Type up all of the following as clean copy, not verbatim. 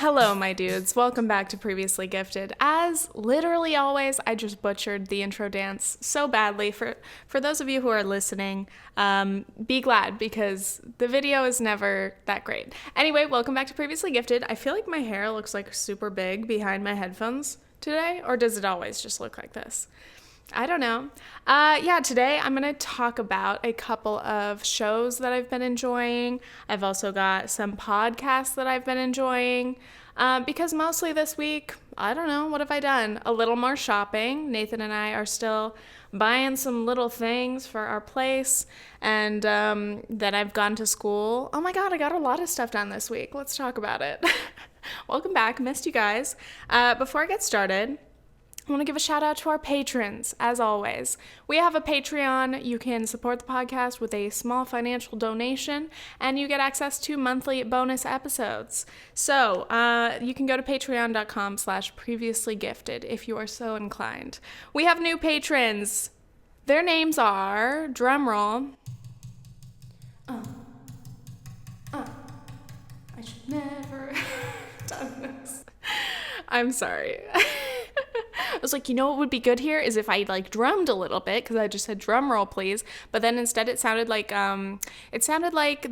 Hello, my dudes. Welcome back to Previously Gifted. As literally always, I just butchered the intro dance so badly. For those of you who are listening, be glad because the video is never that great. Anyway, welcome back to Previously Gifted. I feel like my hair looks like super big behind my headphones today, or does it always just look like this? I don't know. Today I'm going to talk about a couple of shows that I've been enjoying. I've also got some podcasts that I've been enjoying. Because mostly this week, I don't know, what have I done? A little more shopping. Nathan and I are still buying some little things for our place. And then I've gone to school. Oh my God, I got a lot of stuff done this week. Let's talk about it. Welcome back. Missed you guys. Before I get started, I want to give a shout out to our patrons, as always. We have a Patreon. You can support the podcast with a small financial donation, and you get access to monthly bonus episodes. So, you can go to patreon.com/previouslygifted if you are so inclined. We have new patrons. Their names are, drumroll, I should never have done this. I'm sorry. I was like, you know what would be good here is if I drummed a little bit, because I just said drum roll please, but then instead it sounded like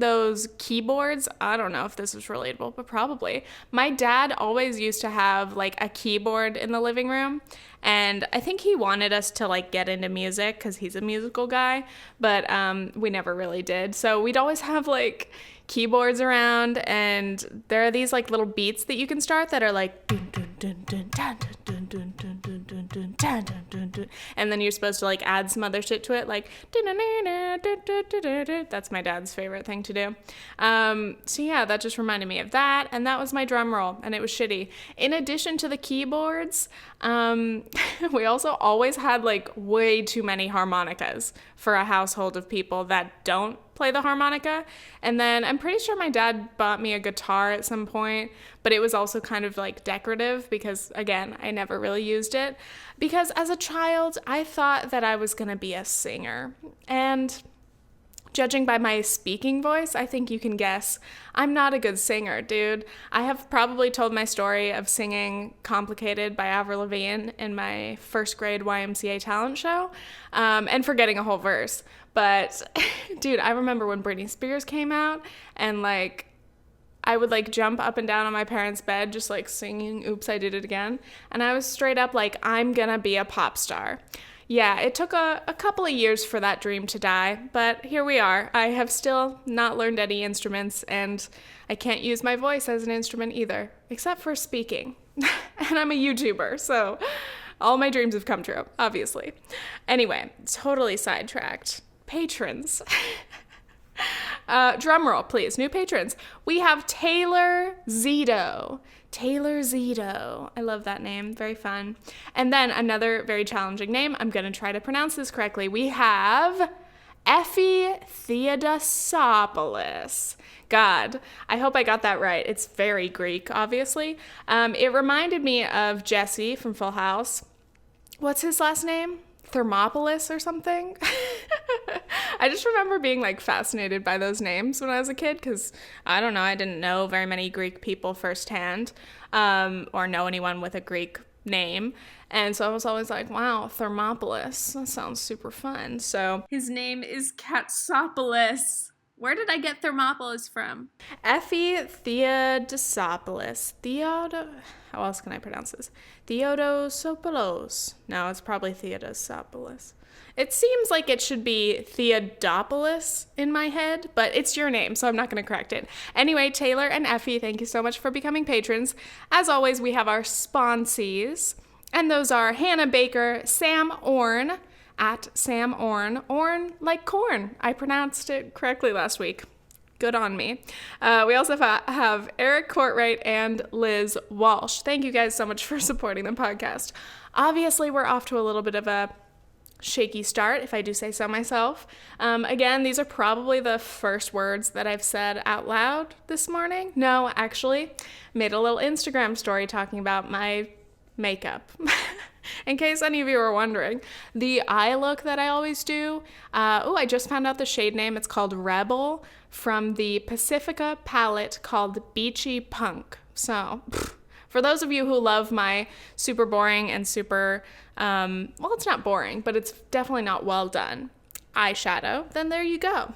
those keyboards. I don't know if this is relatable, but probably. My dad always used to have a keyboard in the living room, and I think he wanted us to get into music because he's a musical guy, but we never really did. So we'd always have keyboards around, and there are these little beats that you can start that are dun, dun, dun, dun, dun, dun, dun, dun, dun, dun, dun, dun, dun, dun, dun. And then you're supposed to add some other shit to it, that's my dad's favorite thing to do. So yeah, that just reminded me of that, and that was my drum roll, and it was shitty. In addition to the keyboards, we also always had way too many harmonicas for a household of people that don't play the harmonica. And then I'm pretty sure my dad bought me a guitar at some point, but it was also kind of decorative because, again, I never really used it. Because as a child, I thought that I was going to be a singer. And judging by my speaking voice, I think you can guess I'm not a good singer, dude. I have probably told my story of singing Complicated by Avril Lavigne in my first grade YMCA talent show, and forgetting a whole verse. But, dude, I remember when Britney Spears came out, and I would jump up and down on my parents' bed just singing Oops, I Did It Again. And I was straight up I'm gonna be a pop star. Yeah, it took a couple of years for that dream to die, but here we are. I have still not learned any instruments, and I can't use my voice as an instrument either, except for speaking. And I'm a YouTuber, so all my dreams have come true, obviously. Anyway, totally sidetracked. Patrons. Drum roll, please. New patrons. We have Taylor Zito. Taylor Zito. I love that name. Very fun. And then another very challenging name. I'm going to try to pronounce this correctly. We have Effie Theodosopoulos. God, I hope I got that right. It's very Greek, obviously. It reminded me of Jesse from Full House. What's his last name? Thermopolis or something? I just remember being fascinated by those names when I was a kid because, I don't know, I didn't know very many Greek people firsthand, or know anyone with a Greek name. And so I was always wow, Thermopolis, that sounds super fun. So his name is Katsopoulos. Where did I get Thermopolis from? Effie Theodosopoulos. How else can I pronounce this? Theodosopoulos. No, it's probably Theodosopoulos. It seems like it should be Theodopoulos in my head, but it's your name, so I'm not going to correct it. Anyway, Taylor and Effie, thank you so much for becoming patrons. As always, we have our sponsees, and those are Hannah Baker, Sam Orn, at Sam Orn. Orn like corn. I pronounced it correctly last week. Good on me. We also have Eric Courtwright and Liz Walsh. Thank you guys so much for supporting the podcast. Obviously, we're off to a little bit of a shaky start, if I do say so myself. Again, these are probably the first words that I've said out loud this morning. No, actually, made a little Instagram story talking about my makeup. In case any of you are wondering, the eye look that I always do, I just found out the shade name. It's called Rebel from the Pacifica palette called Beachy Punk. So for those of you who love my super boring and super, well, it's not boring, but it's definitely not well done eyeshadow, then there you go.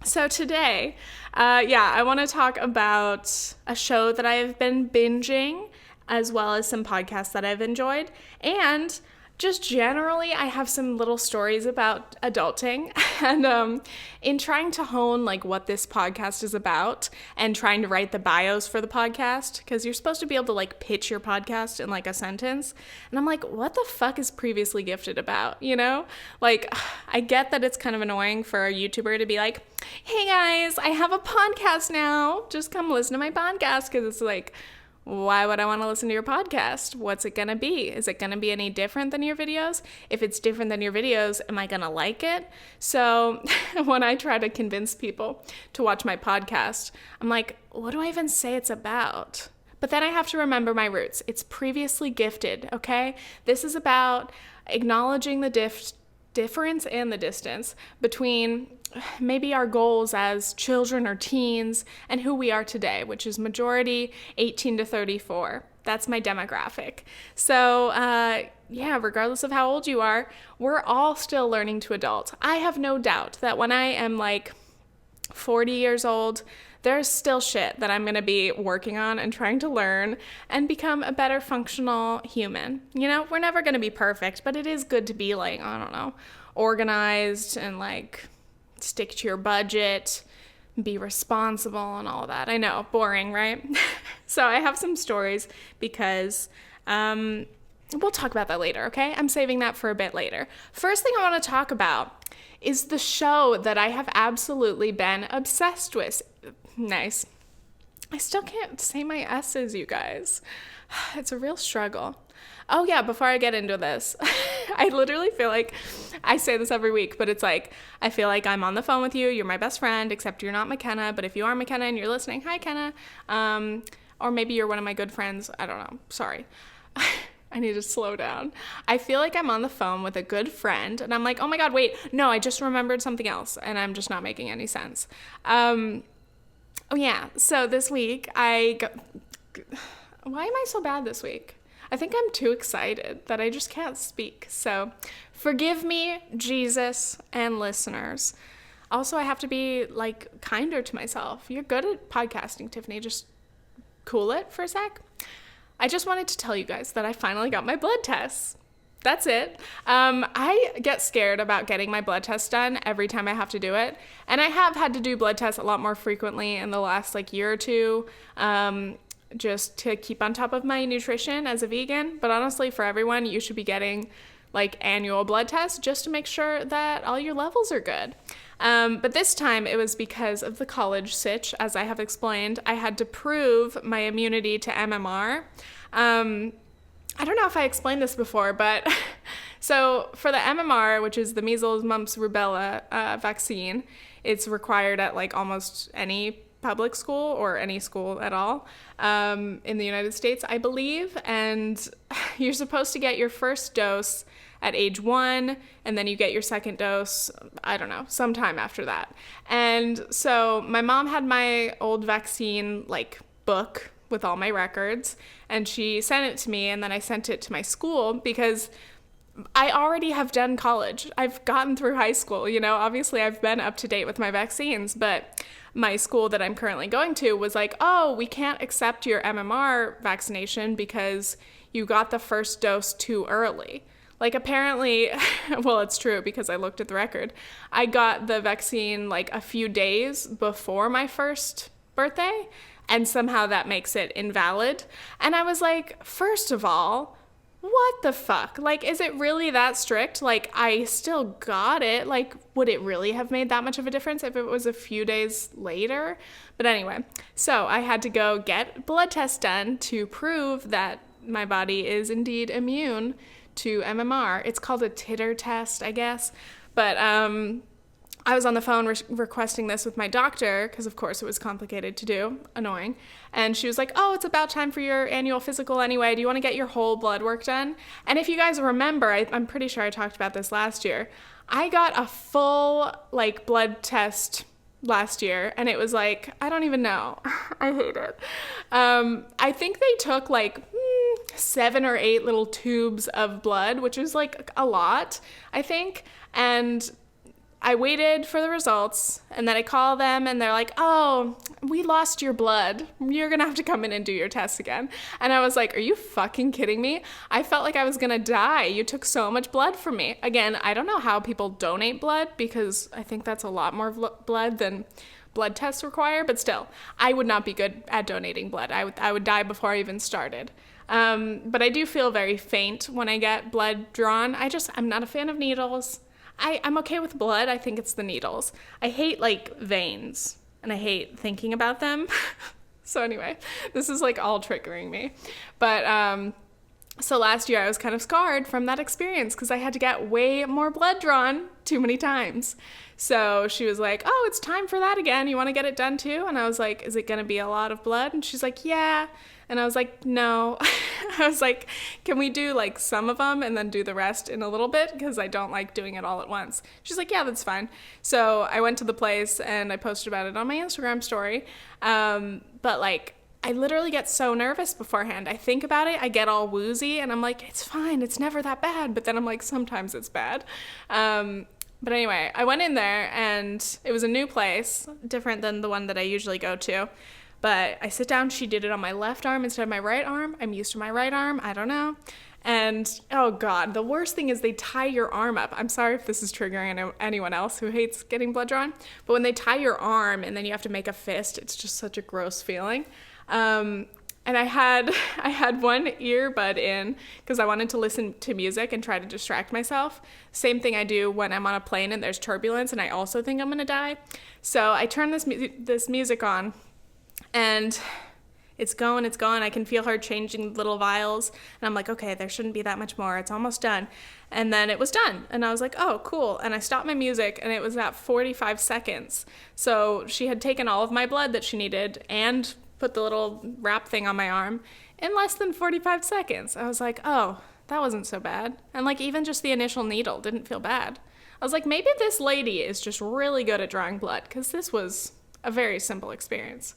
So today, I want to talk about a show that I've been binging, as well as some podcasts that I've enjoyed, and just generally, I have some little stories about adulting, and in trying to hone like what this podcast is about and trying to write the bios for the podcast, because you're supposed to be able to like pitch your podcast in like a sentence, and I'm like, what the fuck is Previously Gifted about, you know? Like, I get that it's kind of annoying for a YouTuber to be like, hey guys, I have a podcast now, just come listen to my podcast, because it's like, why would I want to listen to your podcast? What's it going to be? Is it going to be any different than your videos? If it's different than your videos, am I going to like it? So when I try to convince people to watch my podcast, I'm like, what do I even say it's about? But then I have to remember my roots. It's Previously Gifted, okay? This is about acknowledging the difference and the distance between maybe our goals as children or teens and who we are today, which is majority 18 to 34. That's my demographic. So regardless of how old you are, we're all still learning to adult. I have no doubt that when I am like 40 years old, there's still shit that I'm going to be working on and trying to learn and become a better functional human. You know, we're never going to be perfect, but it is good to be like, I don't know, organized and like stick to your budget, be responsible and all that. I know, boring, right? So I have some stories because we'll talk about that later, okay? I'm saving that for a bit later. First thing I want to talk about is the show that I have absolutely been obsessed with. Nice. I still can't say my S's, you guys. It's a real struggle. Oh yeah, before I get into this, I literally feel like I say this every week, but it's like, I feel like I'm on the phone with you. You're my best friend, except you're not McKenna. But if you are McKenna and you're listening, hi, Kenna. Or maybe you're one of my good friends. I don't know. Sorry. I need to slow down. I feel like I'm on the phone with a good friend and I'm like, oh my God, wait, no, I just remembered something else and I'm just not making any sense. Oh yeah, so this week why am I so bad this week? I think I'm too excited that I just can't speak. So forgive me, Jesus and listeners. Also, I have to be like kinder to myself. You're good at podcasting, Tiffany. Just cool it for a sec. I just wanted to tell you guys that I finally got my blood tests. That's it. I get scared about getting my blood test done every time I have to do it. And I have had to do blood tests a lot more frequently in the last like year or two, just to keep on top of my nutrition as a vegan. But honestly, for everyone, you should be getting like annual blood tests just to make sure that all your levels are good. But this time it was because of the college sitch, as I have explained. I had to prove my immunity to MMR. I don't know if I explained this before, but so for the MMR, which is the measles, mumps, rubella vaccine, it's required at like almost any public school or any school at all in the United States, I believe. And you're supposed to get your first dose at age 1, and then you get your second dose, I don't know, sometime after that. And so my mom had my old vaccine like book with all my records, and she sent it to me, and then I sent it to my school because I already have done college. I've gotten through high school, you know, obviously I've been up to date with my vaccines, but my school that I'm currently going to was like, oh, we can't accept your MMR vaccination because you got the first dose too early. Like apparently, well, it's true because I looked at the record. I got the vaccine like a few days before my first birthday, and somehow that makes it invalid. And I was like, first of all, what the fuck? Like, is it really that strict? Like, I still got it. Like, would it really have made that much of a difference if it was a few days later? But anyway, so I had to go get blood tests done to prove that my body is indeed immune to MMR. It's called a titer test, I guess. But I was on the phone requesting this with my doctor because, of course, it was complicated to do. Annoying. And she was like, oh, it's about time for your annual physical anyway. Do you want to get your whole blood work done? And if you guys remember, I'm pretty sure I talked about this last year. I got a full, like, blood test last year, and it was like, I don't even know. I hate it. I think they took like 7 or 8 little tubes of blood, which is like a lot, I think. And I waited for the results, and then I call them, and they're like, oh, we lost your blood. You're going to have to come in and do your tests again. And I was like, are you fucking kidding me? I felt like I was going to die. You took so much blood from me. Again, I don't know how people donate blood, because I think that's a lot more blood than blood tests require, but still, I would not be good at donating blood. I would die before I even started. But I do feel very faint when I get blood drawn. I'm not a fan of needles. I'm okay with blood. I think it's the needles. I hate like veins, and I hate thinking about them. So anyway, this is like all triggering me. But so last year I was kind of scarred from that experience because I had to get way more blood drawn too many times. So she was like, oh, it's time for that again. You want to get it done too? And I was like, is it going to be a lot of blood? And she's like, yeah. And I was like, no. I was like, can we do like some of them and then do the rest in a little bit? Because I don't like doing it all at once. She's like, yeah, that's fine. So I went to the place and I posted about it on my Instagram story. But like, I literally get so nervous beforehand. I think about it, I get all woozy, and I'm like, it's fine, it's never that bad. But then I'm like, sometimes it's bad. But anyway, I went in there, and it was a new place, different than the one that I usually go to. But I sit down, she did it on my left arm instead of my right arm. I'm used to my right arm, I don't know. And, oh God, the worst thing is they tie your arm up. I'm sorry if this is triggering anyone else who hates getting blood drawn. But when they tie your arm and then you have to make a fist, it's just such a gross feeling. And I had one earbud in because I wanted to listen to music and try to distract myself. Same thing I do when I'm on a plane and there's turbulence and I also think I'm going to die. So I turn this music on, and it's going. I can feel her changing little vials. And I'm like, okay, there shouldn't be that much more. It's almost done. And then it was done. And I was like, oh, cool. And I stopped my music, and it was at 45 seconds. So she had taken all of my blood that she needed and put the little wrap thing on my arm in less than 45 seconds. I was like, oh, that wasn't so bad. And like even just the initial needle didn't feel bad. I was like, maybe this lady is just really good at drawing blood, because this was a very simple experience.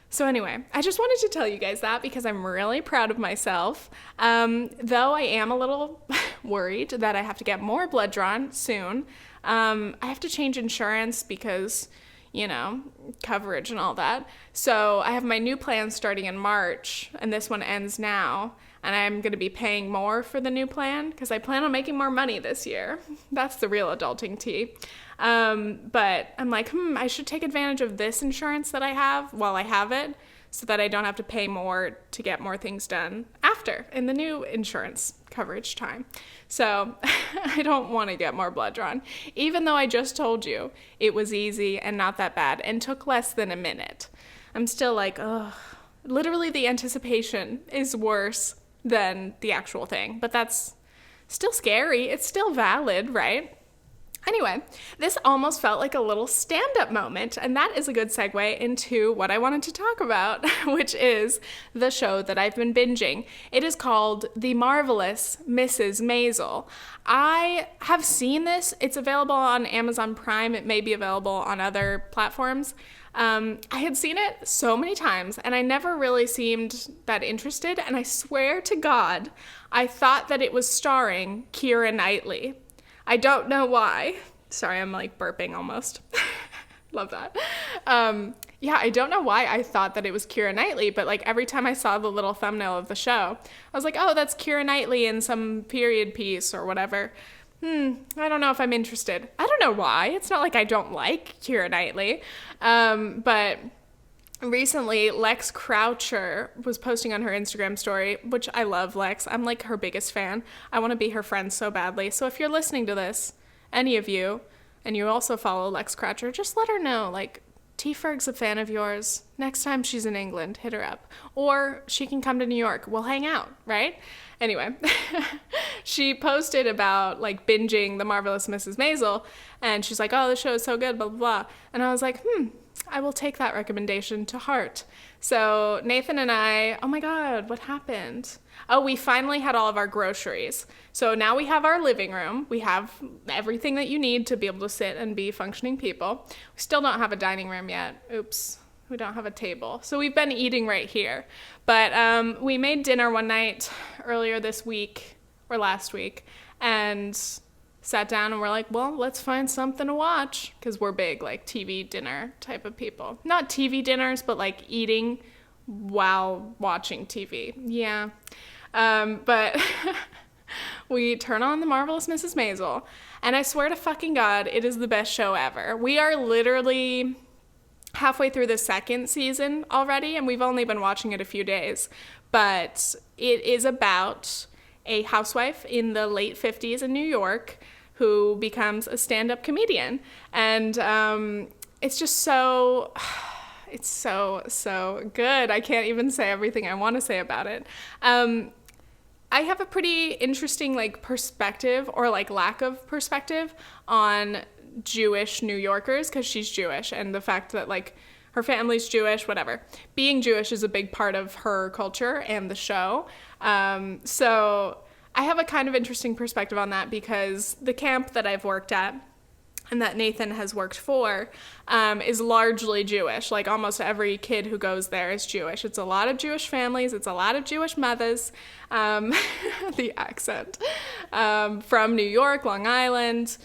So anyway, I just wanted to tell you guys that because I'm really proud of myself. Though I am a little worried that I have to get more blood drawn soon. I have to change insurance because, you know, coverage and all that. So I have my new plan starting in March, and this one ends now. And I'm going to be paying more for the new plan because I plan on making more money this year. That's the real adulting tea. But I'm like, I should take advantage of this insurance that I have while I have it so that I don't have to pay more to get more things done after in the new insurance coverage time. So I don't want to get more blood drawn, even though I just told you it was easy and not that bad and took less than a minute. I'm still like, ugh. Literally the anticipation is worse than the actual thing, but that's still scary. It's still valid, right? Anyway, this almost felt like a little stand-up moment, and that is a good segue into what I wanted to talk about, which is the show that I've been binging. It is called The Marvelous Mrs. Maisel. I have seen this. It's available on Amazon Prime. It may be available on other platforms. I had seen it so many times, and I never really seemed that interested, and I swear to God, I thought that it was starring Keira Knightley. I don't know why. Sorry, I'm like burping almost. Love that. Yeah, I don't know why I thought that it was Keira Knightley, but like every time I saw the little thumbnail of the show, I was like, oh, that's Keira Knightley in some period piece or whatever. I don't know if I'm interested. I don't know why. It's not like I don't like Keira Knightley. But recently, Lex Croucher was posting on her Instagram story, which I love Lex. I'm like her biggest fan. I want to be her friend so badly. So if you're listening to this, any of you, and you also follow Lex Croucher, just let her know, like, T-Ferg's a fan of yours. Next time she's in England, hit her up. Or she can come to New York. We'll hang out, right? Anyway, she posted about, like, binging The Marvelous Mrs. Maisel, and she's like, oh, this show is so good, blah, blah, blah. And I was like, I will take that recommendation to heart. So Nathan and I, oh my God, what happened? Oh, we finally had all of our groceries. So now we have our living room. We have everything that you need to be able to sit and be functioning people. We still don't have a dining room yet. Oops. We don't have a table. So we've been eating right here. But we made dinner one night earlier this week or last week and sat down and we're like, well, let's find something to watch, because we're big like TV dinner type of people. Not TV dinners, but like eating while watching TV. Yeah. But we turn on The Marvelous Mrs. Maisel, and I swear to fucking God, it is the best show ever. We are literally halfway through the second season already, and we've only been watching it a few days. But it is about a housewife in the late 50s in New York who becomes a stand-up comedian. And it's just so... It's so good. I can't even say everything I want to say about it. I have a pretty interesting like perspective, or like lack of perspective, on Jewish New Yorkers, because she's Jewish, and the fact that like her family's Jewish, whatever. Being Jewish is a big part of her culture and the show. So I have a kind of interesting perspective on that, because the camp that I've worked at and that Nathan has worked for is largely Jewish. Like almost every kid who goes there is Jewish. It's a lot of Jewish families. It's a lot of Jewish mothers. The accent. From New York, Long Island,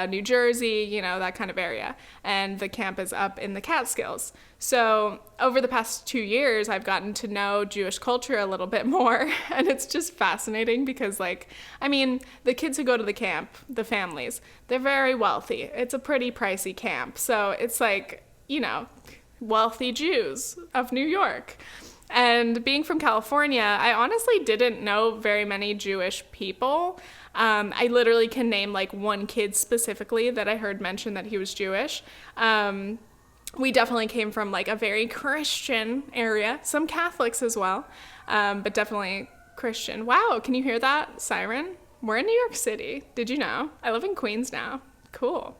New Jersey, you know, that kind of area. And the camp is up in the Catskills. So over the past 2 years, I've gotten to know Jewish culture a little bit more. And it's just fascinating because, like, I mean, the kids who go to the camp, the families, they're very wealthy. It's a pretty pricey camp. So it's like, you know, wealthy Jews of New York. And being from California, I honestly didn't know very many Jewish people. I literally can name like one kid specifically that I heard mention that he was Jewish. We definitely came from like a very Christian area, some Catholics as well, but definitely Christian. Wow, can you hear that siren? We're in New York City. Did you know? I live in Queens now. Cool.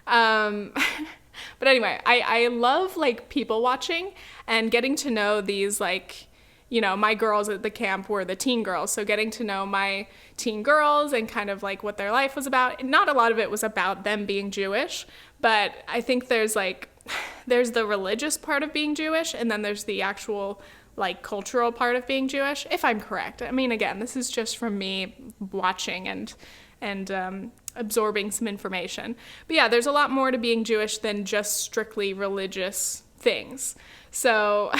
But anyway, I love like people watching and getting to know these like, you know, my girls at the camp were the teen girls. So getting to know my teen girls and kind of like what their life was about. Not a lot of it was about them being Jewish, but I think there's the religious part of being Jewish, and then there's the actual like cultural part of being Jewish, if I'm correct. I mean, again, this is just from me watching and absorbing some information. But yeah, there's a lot more to being Jewish than just strictly religious things. So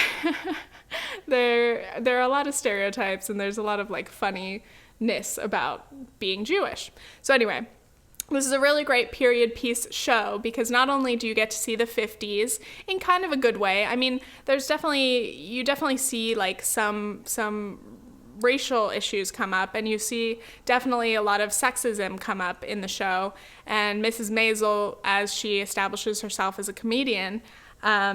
there are a lot of stereotypes, and there's a lot of like funniness about being Jewish. So anyway, this is a really great period piece show, because not only do you get to see the 50s in kind of a good way. I mean, you definitely see like some racial issues come up, and you see definitely a lot of sexism come up in the show. And Mrs. Maisel, as she establishes herself as a comedian,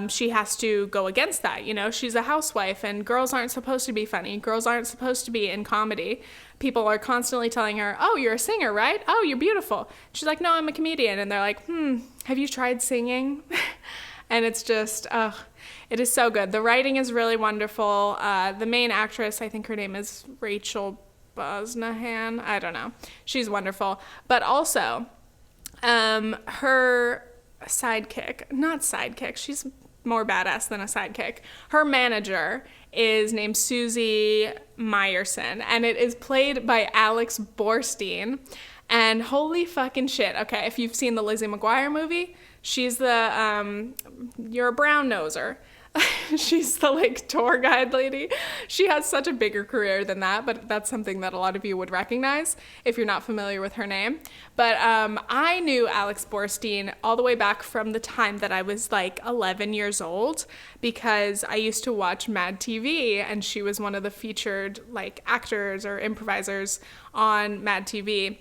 she has to go against that. You know, she's a housewife, and girls aren't supposed to be funny. Girls aren't supposed to be in comedy. People are constantly telling her, oh, you're a singer, right? Oh, you're beautiful. She's like, no, I'm a comedian. And they're like, have you tried singing? And it's just, it is so good. The writing is really wonderful. The main actress, I think her name is Rachel Brosnahan. I don't know. She's wonderful. But also, her sidekick, she's more badass than a sidekick. Her manager is named Susie Meyerson, and it is played by Alex Borstein. And holy fucking shit. Okay, if you've seen the Lizzie McGuire movie, she's the, you're a brown noser. She's the like tour guide lady. She has such a bigger career than that, but that's something that a lot of you would recognize if you're not familiar with her name. But I knew Alex Borstein all the way back from the time that I was like 11 years old, because I used to watch Mad TV, and she was one of the featured like actors or improvisers on Mad TV.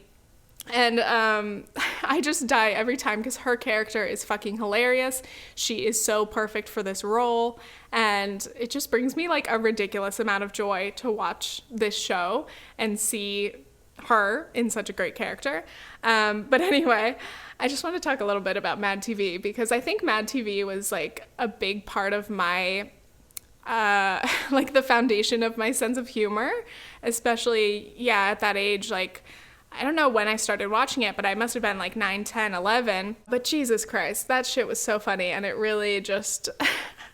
And I just die every time, because her character is fucking hilarious. She is so perfect for this role, and it just brings me like a ridiculous amount of joy to watch this show and see her in such a great character. But anyway, I just want to talk a little bit about Mad TV, because I think Mad TV was like a big part of my like the foundation of my sense of humor, especially, yeah, at that age. Like, I don't know when I started watching it, but I must have been like 9, 10, 11. But Jesus Christ, that shit was so funny. And it really just,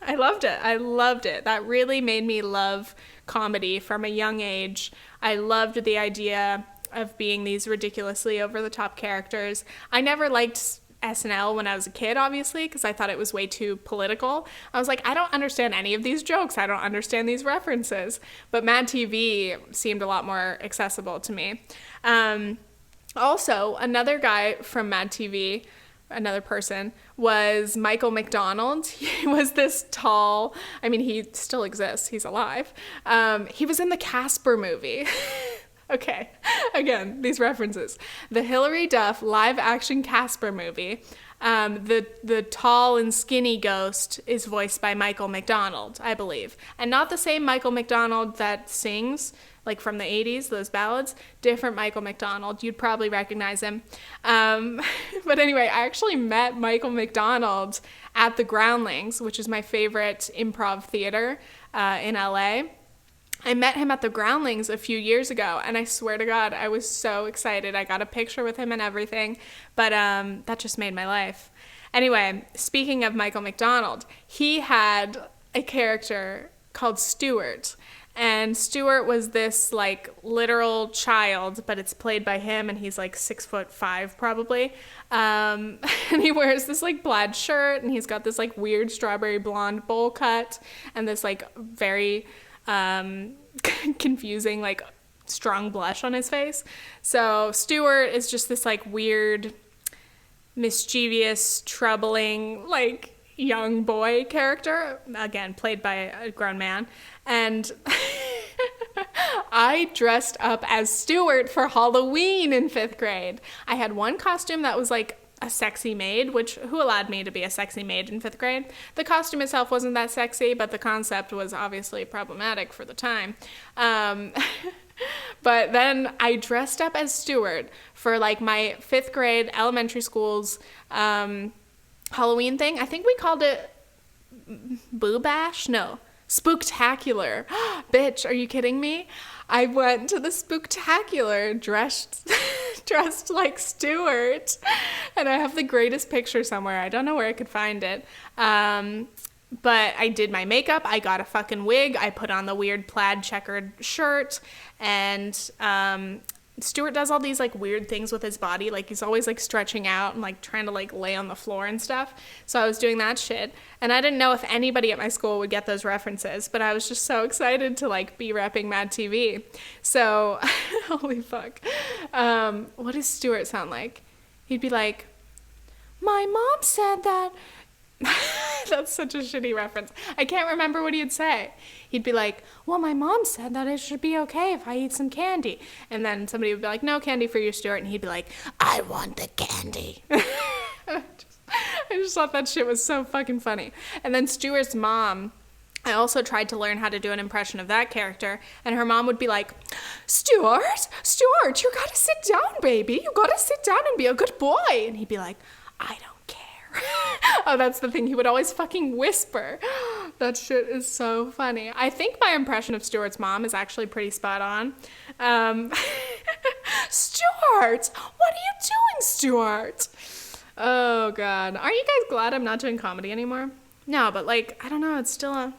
I loved it. I loved it. That really made me love comedy from a young age. I loved the idea of being these ridiculously over-the-top characters. I never liked SNL when I was a kid, obviously, because I thought it was way too political. I was like, I don't understand any of these jokes. I don't understand these references. But Mad TV seemed a lot more accessible to me. Also, another guy from Mad TV, another person, was Michael McDonald. He was this tall, I mean, he still exists. He's alive. He was in the Casper movie. Okay, again, these references. The Hilary Duff live-action Casper movie. The tall and skinny ghost is voiced by Michael McDonald, I believe. And not the same Michael McDonald that sings, like from the 80s, those ballads. Different Michael McDonald. You'd probably recognize him. But anyway, I actually met Michael McDonald at the Groundlings, which is my favorite improv theater in LA. I met him at the Groundlings a few years ago, and I swear to God, I was so excited. I got a picture with him and everything, but that just made my life. Anyway, speaking of Michael McDonald, he had a character called Stuart, and Stuart was this, like, literal child, but it's played by him, and he's, like, 6'5" probably, and he wears this, like, plaid shirt, and he's got this, like, weird strawberry blonde bowl cut, and this, like, very confusing, like, strong blush on his face. So Stuart is just this, like, weird, mischievous, troubling, like, young boy character, again, played by a grown man. And I dressed up as Stuart for Halloween in 5th grade. I had one costume that was, like, a sexy maid, which, who allowed me to be a sexy maid in 5th grade? The costume itself wasn't that sexy, but the concept was obviously problematic for the time. But then I dressed up as Stuart for, like, my 5th grade elementary school's Halloween thing. I think we called it Boo Bash? No. Spooktacular. Bitch, are you kidding me? I went to the Spooktacular dressed like Stuart, and I have the greatest picture somewhere. I don't know where I could find it. But I did my makeup. I got a fucking wig. I put on the weird plaid checkered shirt, and Stuart does all these, like, weird things with his body. Like, he's always, like, stretching out and, like, trying to, like, lay on the floor and stuff. So I was doing that shit. And I didn't know if anybody at my school would get those references, but I was just so excited to, like, be repping Mad TV. So, holy fuck. What does Stuart sound like? He'd be like, my mom said that... That's such a shitty reference. I can't remember what he'd say. He'd be like, well, my mom said that it should be okay if I eat some candy. And then somebody would be like, no candy for you, Stuart. And he'd be like, I want the candy. I just thought that shit was so fucking funny. And then Stuart's mom, I also tried to learn how to do an impression of that character. And her mom would be like, Stuart, you gotta sit down, baby. You gotta sit down and be a good boy. And he'd be like, I don't care. Oh, that's the thing. He would always fucking whisper. That shit is so funny. I think my impression of Stuart's mom is actually pretty spot on. Stuart, what are you doing, Stuart? Oh, God. Aren't you guys glad I'm not doing comedy anymore? No, but, like, I don't know. It's still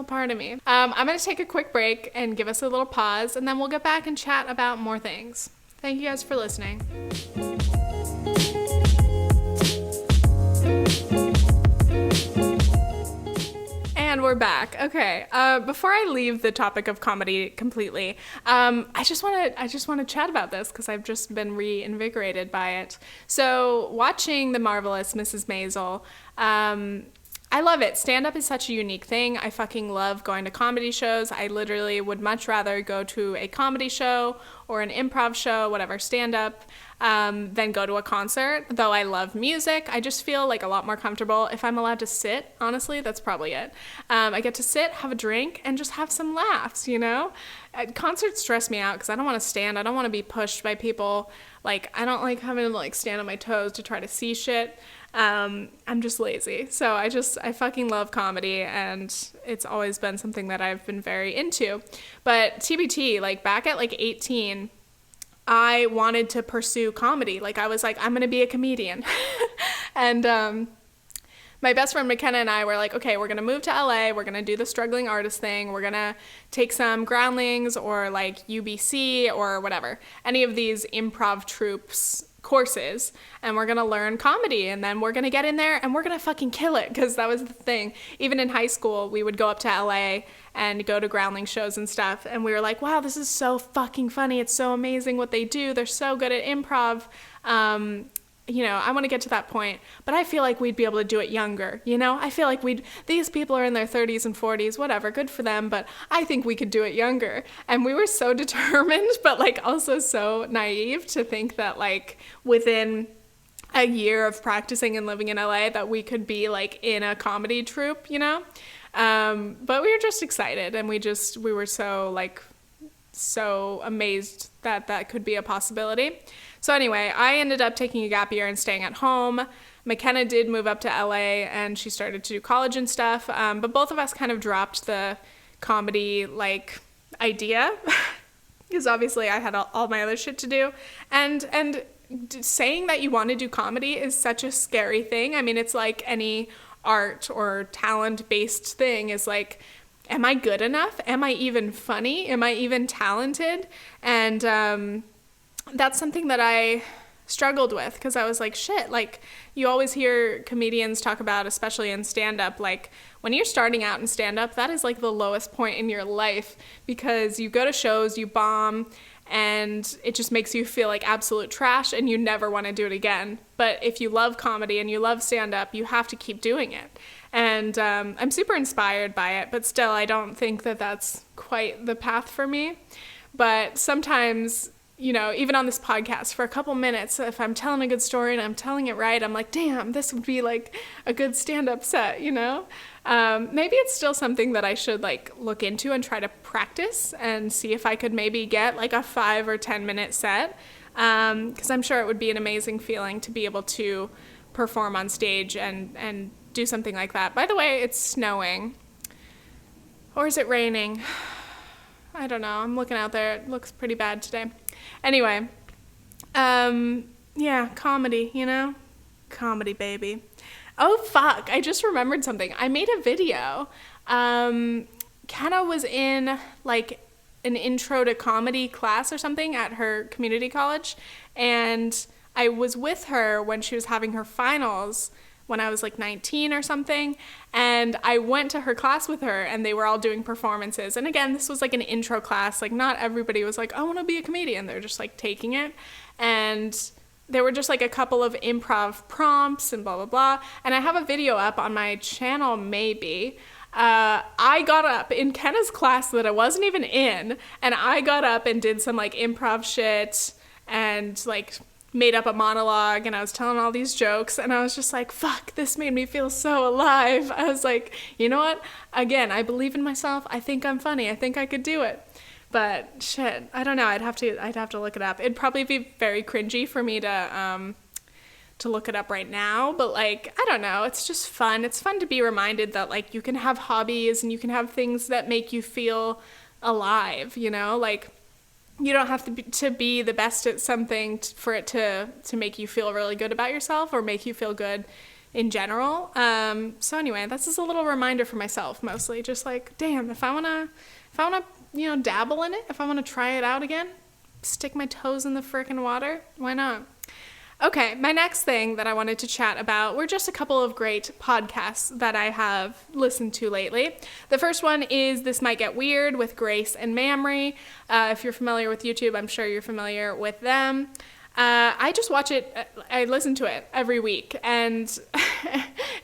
a part of me. I'm going to take a quick break and give us a little pause, and then we'll get back and chat about more things. Thank you guys for listening. And we're back. Okay. Before I leave the topic of comedy completely, I just want to chat about this because I've just been reinvigorated by it. So, watching The Marvelous Mrs. Maisel, I love it. Stand-up is such a unique thing. I fucking love going to comedy shows. I literally would much rather go to a comedy show or an improv show, whatever, stand-up, than go to a concert. Though I love music, I just feel like a lot more comfortable if I'm allowed to sit. Honestly, that's probably it. I get to sit, have a drink, and just have some laughs, you know? Concerts stress me out because I don't want to stand. I don't want to be pushed by people. Like, I don't like having to like stand on my toes to try to see shit. I'm just lazy. So I fucking love comedy, and it's always been something that I've been very into. But TBT, like back at like 18, I wanted to pursue comedy. Like I was like, I'm going to be a comedian. And, my best friend McKenna and I were like, okay, we're going to move to LA. We're going to do the struggling artist thing. We're going to take some groundlings or like UBC or whatever, any of these improv troupes courses, and we're going to learn comedy, and then we're going to get in there and we're going to fucking kill it, because that was the thing. Even in high school, we would go up to LA and go to groundling shows and stuff, and we were like, wow, this is so fucking funny. It's so amazing what they do. They're so good at improv. You know, I want to get to that point, but I feel like we'd be able to do it younger, you know? I feel like these people are in their 30s and 40s, whatever, good for them, but I think we could do it younger. And we were so determined, but like also so naive to think that like within a year of practicing and living in LA that we could be like in a comedy troupe, you know? But we were just excited, and we were so amazed that that could be a possibility. So anyway, I ended up taking a gap year and staying at home. McKenna did move up to LA, and she started to do college and stuff. But both of us kind of dropped the comedy like idea because obviously I had all my other shit to do. And saying that you want to do comedy is such a scary thing. I mean, it's like any art or talent-based thing is like, am I good enough? Am I even funny? Am I even talented? And that's something that I struggled with, because I was like, shit, like you always hear comedians talk about, especially in stand-up, like when you're starting out in stand-up, that is like the lowest point in your life, because you go to shows, you bomb, and it just makes you feel like absolute trash, and you never want to do it again. But if you love comedy and you love stand-up, you have to keep doing it. And I'm super inspired by it, but still, I don't think that that's quite the path for me. But sometimes, you know, even on this podcast for a couple minutes, if I'm telling a good story and I'm telling it right, I'm like, damn, this would be like a good stand-up set, you know? Maybe it's still something that I should like look into and try to practice and see if I could maybe get like a 5 or 10 minute set. Because I'm sure it would be an amazing feeling to be able to perform on stage and do something like that. By the way, it's snowing. Or is it raining? I don't know. I'm looking out there. It looks pretty bad today. Anyway, yeah, comedy, you know? Comedy, baby. Oh, fuck. I just remembered something. I made a video. Kenna was in, like, an intro to comedy class or something at her community college, and I was with her when she was having her finals when I was like 19 or something, and I went to her class with her, and they were all doing performances. And again, this was like an intro class. Like, not everybody was like, I want to be a comedian. They're just like taking it, and there were just like a couple of improv prompts and blah blah blah. And I have a video up on my channel, maybe. I got up in Kenna's class that I wasn't even in, and I got up and did some like improv shit and like made up a monologue, and I was telling all these jokes, and I was just like, fuck, this made me feel so alive. I was like, you know what? Again, I believe in myself. I think I'm funny. I think I could do it. But shit, I don't know. I'd have to look it up. It'd probably be very cringy for me to look it up right now, but like, I don't know. It's just fun. It's fun to be reminded that like you can have hobbies and you can have things that make you feel alive, you know? Like, you don't have to be the best at something for it to make you feel really good about yourself or make you feel good in general. So anyway, that's just a little reminder for myself, mostly. Just like, damn, if I wanna, you know, dabble in it, if I wanna try it out again, stick my toes in the frickin' water, why not? Okay, my next thing that I wanted to chat about were just a couple of great podcasts that I have listened to lately. The first one is This Might Get Weird with Grace and Mamrie. If you're familiar with YouTube, I'm sure you're familiar with them. I just watch it, I listen to it every week, and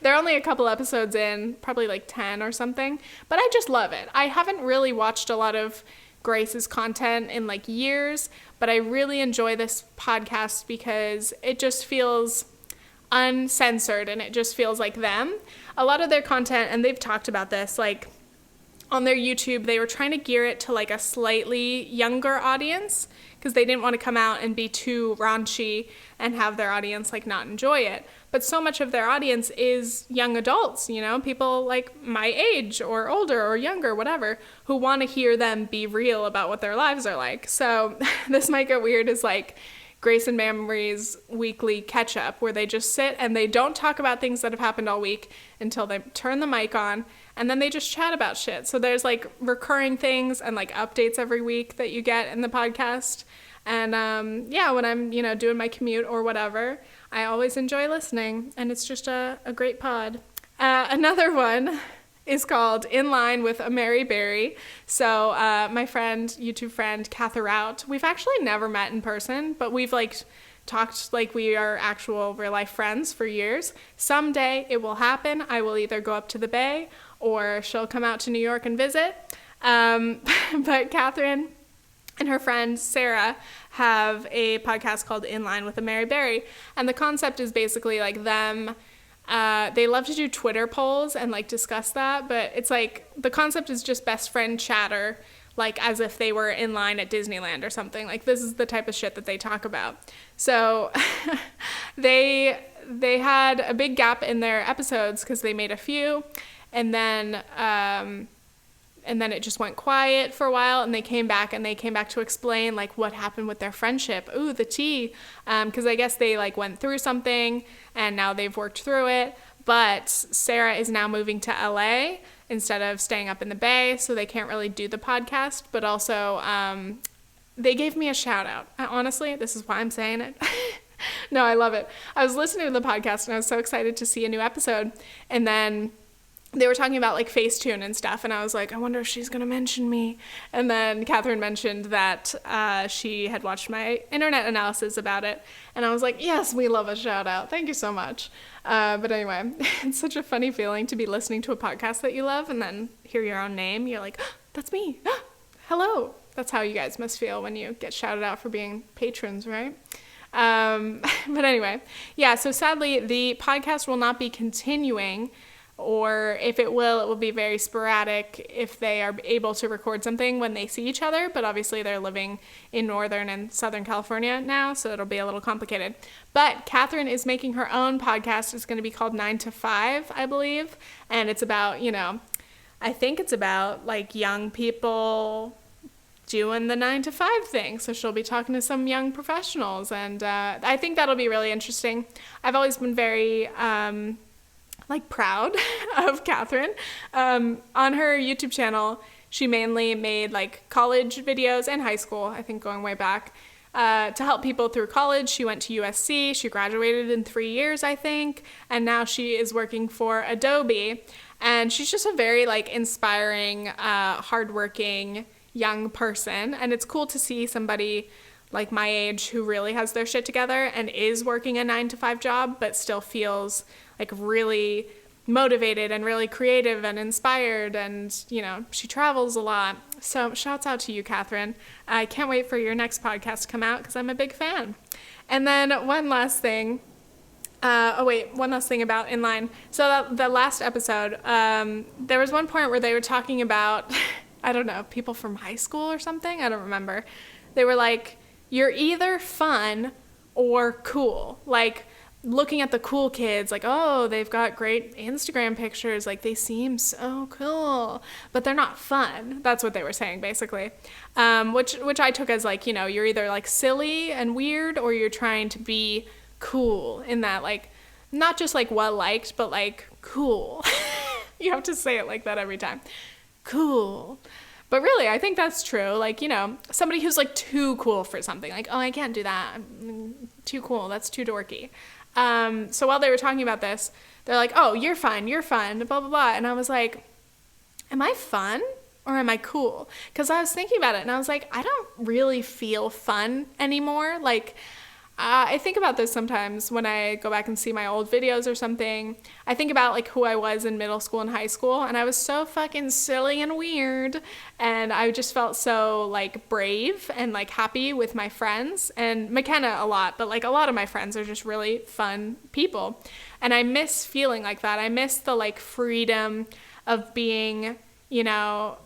they're only a couple episodes in, probably like 10 or something, but I just love it. I haven't really watched a lot of Grace's content in like years, but I really enjoy this podcast because it just feels uncensored and it just feels like them. A lot of their content, and they've talked about this, like on their YouTube, they were trying to gear it to like a slightly younger audience because they didn't want to come out and be too raunchy and have their audience like not enjoy it. But so much of their audience is young adults, you know, people like my age or older or younger, whatever, who want to hear them be real about what their lives are like. So this might get weird as like Grace and Mamrie's weekly catch up where they just sit and they don't talk about things that have happened all week until they turn the mic on, and then they just chat about shit. So there's like recurring things and like updates every week that you get in the podcast. And when I'm, you know, doing my commute or whatever, I always enjoy listening, and it's just a great pod. Another one is called In Line with Ameriberry. So my friend, YouTube friend, Katherine, we've actually never met in person, but we've like talked like we are actual real life friends for years. Someday it will happen. I will either go up to the Bay or she'll come out to New York and visit. But Katherine and her friend Sara have a podcast called In Line with Ameriberry, and the concept is basically like them. They love to do Twitter polls and like discuss that, but it's like the concept is just best friend chatter, like as if they were in line at Disneyland or something. Like this is the type of shit that they talk about. So they had a big gap in their episodes because they made a few, and then it just went quiet for a while, and they came back to explain like what happened with their friendship. Ooh, the tea. Because I guess they like went through something and now they've worked through it. But Sara is now moving to LA instead of staying up in the Bay, so they can't really do the podcast. But also, they gave me a shout out. Honestly, this is why I'm saying it. No, I love it. I was listening to the podcast and I was so excited to see a new episode. And then they were talking about like Facetune and stuff, and I was like, I wonder if she's gonna mention me. And then Katherine mentioned that she had watched my internet analysis about it, and I was like, yes, we love a shout out. Thank you so much. But anyway, it's such a funny feeling to be listening to a podcast that you love and then hear your own name. You're like, oh, that's me. Hello. That's how you guys must feel when you get shouted out for being patrons, right? But anyway, yeah, so sadly the podcast will not be continuing. Or if it will be very sporadic if they are able to record something when they see each other. But obviously they're living in Northern and Southern California now, so it'll be a little complicated. But Katherine is making her own podcast. It's going to be called 9 to 5, I believe. And it's about, you know, I think it's about like young people doing the 9 to 5 thing. So she'll be talking to some young professionals. And I think that'll be really interesting. I've always been very proud of Katherine. On her YouTube channel, she mainly made like college videos and high school, I think going way back, to help people through college. She went to USC. She graduated in 3 years, I think, and now she is working for Adobe. And she's just a very like inspiring, hardworking young person. And it's cool to see somebody like my age who really has their shit together and is working a 9 to 5 job, but still feels like really motivated and really creative and inspired, and you know, she travels a lot. So shouts out to you, Katherine. I can't wait for your next podcast to come out because I'm a big fan. And then one last thing about Inline. So the last episode, there was one point where they were talking about I don't know, people from high school or something, I don't remember. They were like, you're either fun or cool. Like looking at the cool kids, like, oh, they've got great Instagram pictures, like they seem so cool, but they're not fun. That's what they were saying, basically. Which I took as like, you know, you're either like silly and weird, or you're trying to be cool in that, like, not just like well liked, but like cool. You have to say it like that every time. Cool. But really, I think that's true. Like, you know, somebody who's like too cool for something, like, oh, I can't do that. I'm too cool. That's too dorky. So while they were talking about this, they're like, oh, you're fun, blah, blah, blah. And I was like, am I fun or am I cool? Because I was thinking about it and I was like, I don't really feel fun anymore. Like, I think about this sometimes when I go back and see my old videos or something. I think about like who I was in middle school and high school, and I was so fucking silly and weird, and I just felt so like brave and like happy with my friends, and McKenna a lot, but like a lot of my friends are just really fun people, and I miss feeling like that. I miss the like freedom of being,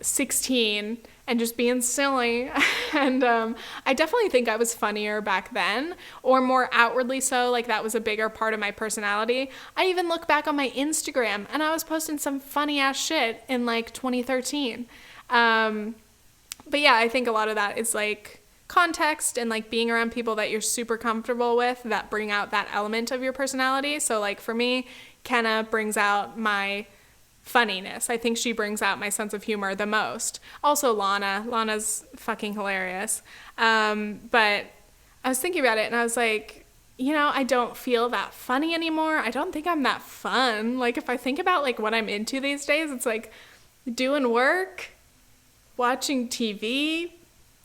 16 and just being silly. And I definitely think I was funnier back then, or more outwardly so, like that was a bigger part of my personality. I even look back on my Instagram and I was posting some funny ass shit in like 2013. But yeah, I think a lot of that is like context and like being around people that you're super comfortable with that bring out that element of your personality. So like for me, Kenna brings out my funniness. I think she brings out my sense of humor the most. Also Lana's fucking hilarious. But I was thinking about it and I was like, I don't feel that funny anymore. I don't think I'm that fun. Like if I think about like what I'm into these days, it's like doing work, watching TV,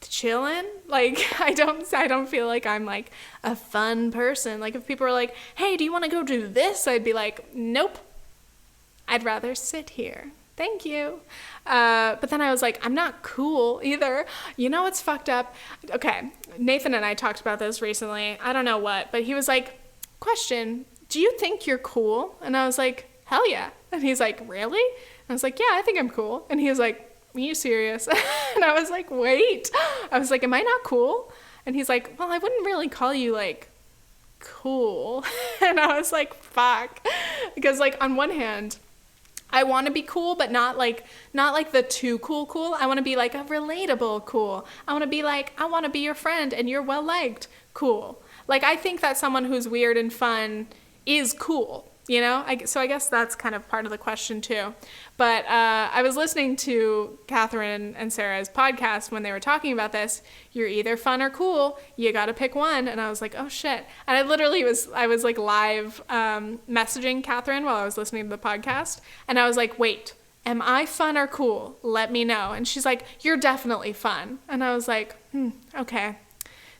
chilling. Like I don't feel like I'm like a fun person. Like if people are like, hey, do you want to go do this? I'd be like, nope. I'd rather sit here. Thank you. But then I was like, I'm not cool either. You know what's fucked up? Okay, Nathan and I talked about this recently. I don't know what, but he was like, question, do you think you're cool? And I was like, hell yeah. And he's like, really? And I was like, yeah, I think I'm cool. And he was like, are you serious? And I was like, wait. I was like, am I not cool? And he's like, well, I wouldn't really call you like cool. And I was like, fuck. Because like on one hand, I want to be cool, but not like the too cool. I want to be like a relatable cool. I want to be like, I want to be your friend and you're well liked cool. Like I think that someone who's weird and fun is cool, so I guess that's kind of part of the question too. But I was listening to Katherine and Sara's podcast when they were talking about this. You're either fun or cool. You got to pick one. And I was like, oh shit. And I was like live messaging Katherine while I was listening to the podcast. And I was like, wait, am I fun or cool? Let me know. And she's like, you're definitely fun. And I was like, okay.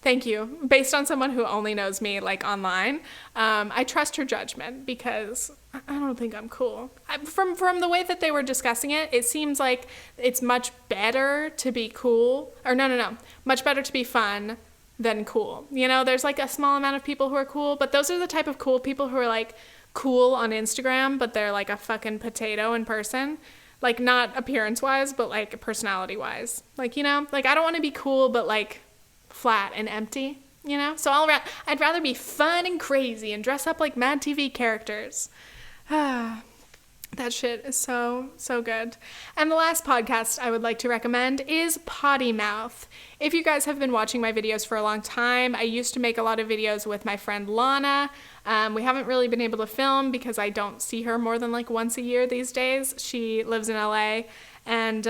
Thank you. Based on someone who only knows me like online, I trust her judgment because I don't think I'm cool. From the way that they were discussing it, it seems like it's much better to be cool. Or no. Much better to be fun than cool. There's like a small amount of people who are cool, but those are the type of cool people who are like cool on Instagram, but they're like a fucking potato in person. Like not appearance-wise, but like personality-wise. Like, like I don't want to be cool, but like flat and empty, so I'd rather be fun and crazy and dress up like Mad TV characters. That shit is so good. And the last podcast I would like to recommend is Poddy Mouth. If you guys have been watching my videos for a long time, I used to make a lot of videos with my friend Lana. We haven't really been able to film because I don't see her more than like once a year these days. She lives in LA. And,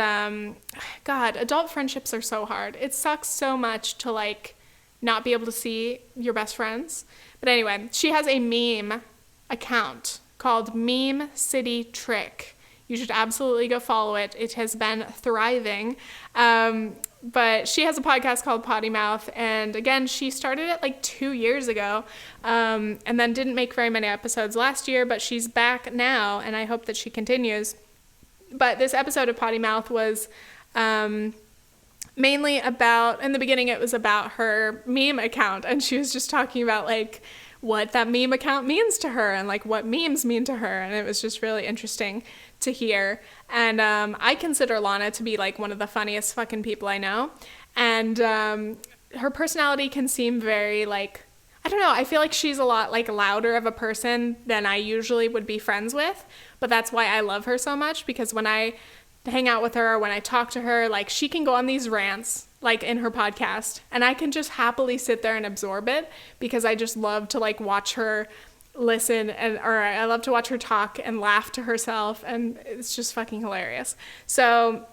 God, adult friendships are so hard. It sucks so much to, like, not be able to see your best friends. But anyway, she has a meme account called Meme City Trick. You should absolutely go follow it. It has been thriving. But she has a podcast called Poddy Mouth. And, again, she started it, like, 2 years ago. And then didn't make very many episodes last year. But she's back now, and I hope that she continues. But this episode of Poddy Mouth was mainly about, in the beginning it was about her meme account, and she was just talking about like what that meme account means to her and like what memes mean to her, and it was just really interesting to hear. And I consider Lana to be like one of the funniest fucking people I know, and her personality can seem very like, I don't know, I feel like she's a lot like louder of a person than I usually would be friends with, but that's why I love her so much, because when I hang out with her, when I talk to her, like she can go on these rants like in her podcast, and I can just happily sit there and absorb it because I just love to like watch her listen, or I love to watch her talk and laugh to herself, and it's just fucking hilarious. So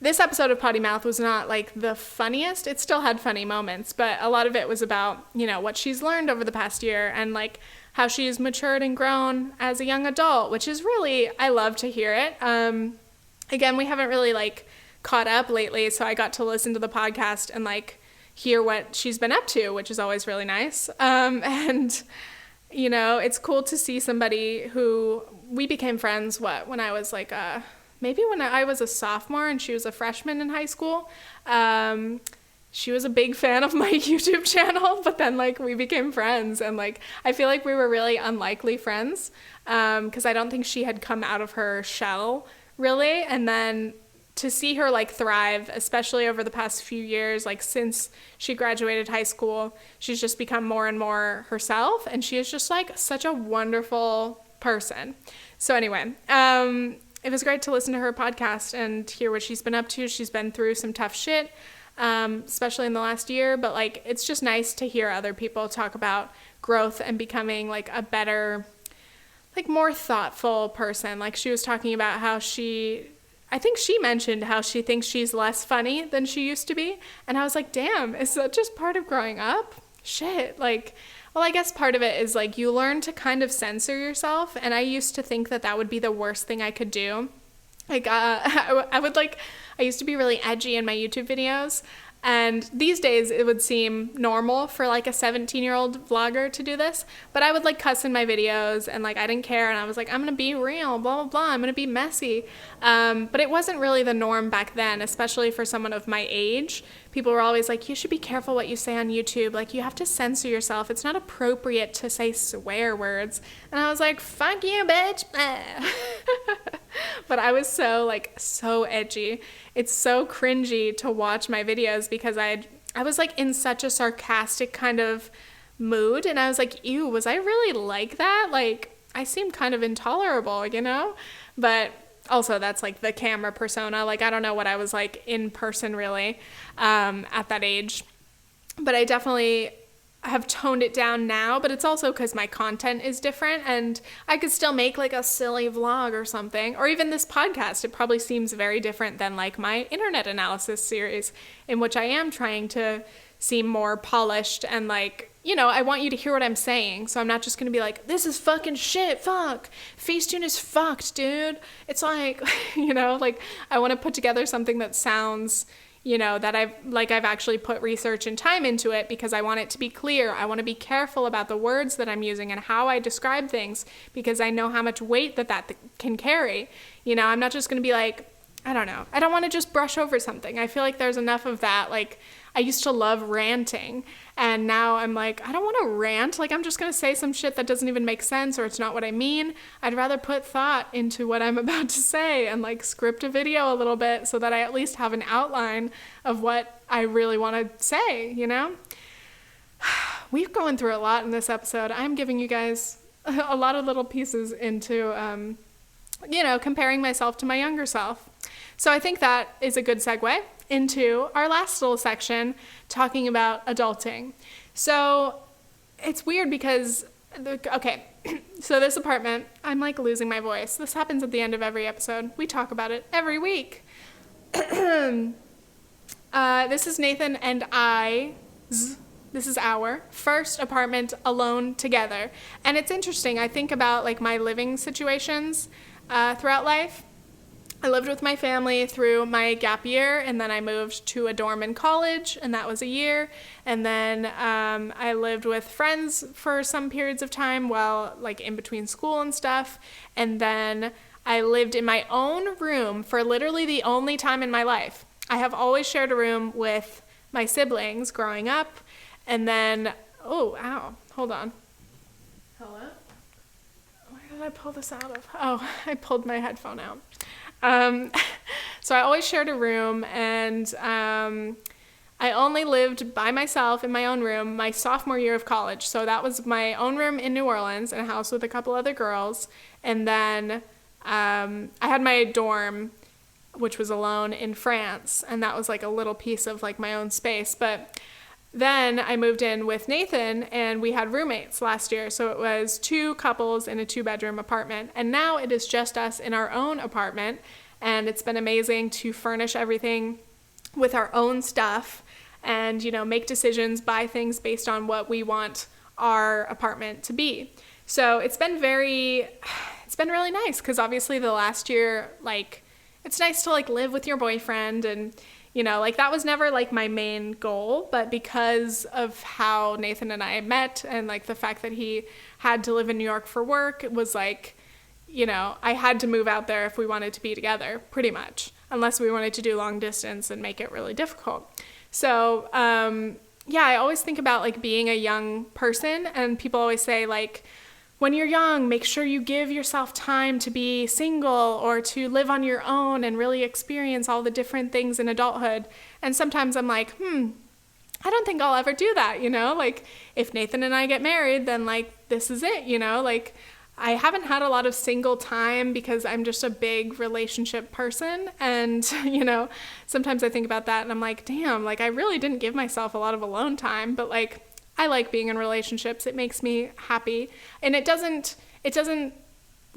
this episode of Poddy Mouth was not like the funniest. It still had funny moments, but a lot of it was about, what she's learned over the past year and like how she's matured and grown as a young adult, which is really, I love to hear it. Again, we haven't really like caught up lately, so I got to listen to the podcast and like hear what she's been up to, which is always really nice. And, you know, it's cool to see somebody who we became friends, when I was like, maybe when I was a sophomore and she was a freshman in high school. She was a big fan of my YouTube channel, but then like we became friends, and like I feel like we were really unlikely friends, because I don't think she had come out of her shell really. And then to see her like thrive, especially over the past few years, like since she graduated high school, she's just become more and more herself, and she is just like such a wonderful person. So anyway, it was great to listen to her podcast and hear what she's been up to. She's been through some tough shit, especially in the last year, but like it's just nice to hear other people talk about growth and becoming like a better, like more thoughtful person. Like she was talking about how I think she mentioned how she thinks she's less funny than she used to be, and I was like, damn, is that just part of growing up? Shit. Like, well, I guess part of it is like you learn to kind of censor yourself, and I used to think that would be the worst thing I could do. Like, I used to be really edgy in my YouTube videos, and these days it would seem normal for like a 17-year-old vlogger to do this, but I would like cuss in my videos, and like I didn't care, and I was like, I'm gonna be real, blah, blah, blah, I'm gonna be messy. But it wasn't really the norm back then, especially for someone of my age. People were always like, you should be careful what you say on YouTube. Like, you have to censor yourself. It's not appropriate to say swear words. And I was like, fuck you, bitch. But I was so edgy. It's so cringy to watch my videos because I was like in such a sarcastic kind of mood. And I was like, ew, was I really like that? Like, I seem kind of intolerable, you know? But also, that's like the camera persona. Like, I don't know what I was like in person really at that age. But I definitely have toned it down now. But it's also because my content is different, and I could still make like a silly vlog or something. Or even this podcast. It probably seems very different than like my internet analysis series, in which I am trying to seem more polished and like, you know, I want you to hear what I'm saying, so I'm not just gonna be like, this is fucking shit, fuck, Facetune is fucked, dude. It's like, you know, like, I want to put together something that sounds, you know, that I've actually put research and time into it, because I want it to be clear. I want to be careful about the words that I'm using and how I describe things, because I know how much weight that can carry. You know, I'm not just gonna be like, I don't know, I don't want to just brush over something. I feel like there's enough of that. Like, I used to love ranting, and now I'm like, I don't want to rant. Like, I'm just going to say some shit that doesn't even make sense, or it's not what I mean. I'd rather put thought into what I'm about to say and like script a video a little bit so that I at least have an outline of what I really want to say, you know? We've gone through a lot in this episode. I'm giving you guys a lot of little pieces into, you know, comparing myself to my younger self. So I think that is a good segue into our last little section, talking about adulting. So it's weird because, okay, so this apartment, I'm like losing my voice. This happens at the end of every episode. We talk about it every week. This is Nathan and this is our first apartment alone together. And it's interesting. I think about like my living situations throughout life. I lived with my family through my gap year, and then I moved to a dorm in college, and that was a year. And then I lived with friends for some periods of time while like in between school and stuff. And then I lived in my own room for literally the only time in my life. I have always shared a room with my siblings growing up. And then, oh, ow, hold on. Hello? Where did I pull this out of? Oh, I pulled my headphone out. So I always shared a room, and I only lived by myself in my own room my sophomore year of college. So that was my own room in New Orleans in a house with a couple other girls. And then I had my dorm, which was alone, in France, and that was like a little piece of like my own space. But then I moved in with Nathan, and we had roommates last year. So it was 2 couples in a 2-bedroom apartment. And now it is just us in our own apartment. And it's been amazing to furnish everything with our own stuff and, you know, make decisions, buy things based on what we want our apartment to be. So it's been really nice, because obviously the last year, like, it's nice to like live with your boyfriend and, You know, like that was never like my main goal, but because of how Nathan and I met and like the fact that he had to live in New York for work, it was like, you know, I had to move out there if we wanted to be together, pretty much, unless we wanted to do long distance and make it really difficult. So, yeah, I always think about like being a young person, and people always say like, when you're young, make sure you give yourself time to be single or to live on your own and really experience all the different things in adulthood. And sometimes I'm like, I don't think I'll ever do that, you know? Like, if Nathan and I get married, then, like, this is it, you know? Like, I haven't had a lot of single time because I'm just a big relationship person. And, you know, sometimes I think about that and I'm like, damn, like, I really didn't give myself a lot of alone time. But, like, I like being in relationships. It makes me happy. And it doesn't